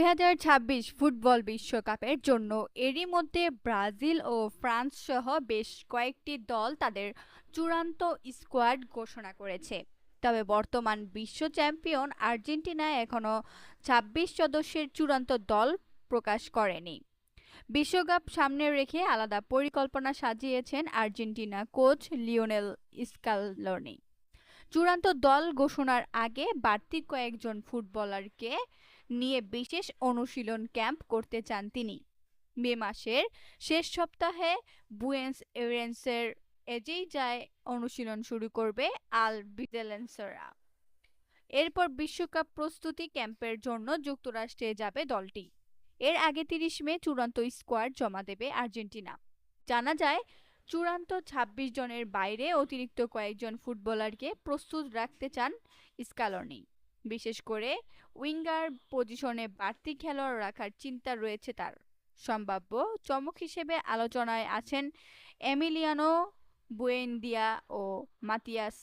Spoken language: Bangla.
2026 ফুটবল বিশ্বকাপের জন্য এরই মধ্যে ব্রাজিল ও ফ্রান্স সহ বেশ কয়েকটি দল তাদের চূড়ান্ত স্কোয়াড ঘোষণা করেছে। তবে বর্তমান বিশ্ব চ্যাম্পিয়ন আর্জেন্টিনা এখনও 26 সদস্যের চূড়ান্ত দল প্রকাশ করেনি। বিশ্বকাপ সামনে রেখে আলাদা পরিকল্পনা সাজিয়েছেন আর্জেন্টিনা কোচ লিওনেল স্কালোনি। চূড়ান্ত দল ঘোষণার আগে বাড়তি কয়েকজন ফুটবলারকে নিয়ে বিশেষ অনুশীলন ক্যাম্প করতে চান তিনি। মে মাসের শেষ সপ্তাহে বুয়েন্স এয়ারেন্সের এজেইজায় অনুশীলন শুরু করবে আল বিজেলেন্সেরা। এরপর বিশ্বকাপ প্রস্তুতি ক্যাম্পের জন্য যুক্তরাষ্ট্রে যাবে দলটি। এর আগে 30 মে চূড়ান্ত স্কোয়াড জমা দেবে আর্জেন্টিনা। জানা যায়, চূড়ান্ত 26 জনের বাইরে অতিরিক্ত কয়েকজন ফুটবলারকে প্রস্তুত রাখতে চান স্কালোনি। বিশেষ করে উইঙ্গার পজিশনে বাড়তি খেলোয়াড় রাখার চিন্তা রয়েছে তার। সম্ভাব্য চমক হিসেবে আলোচনায় আছেন এমিলিয়ানো বুয়েনদিয়া ও মাতিয়াস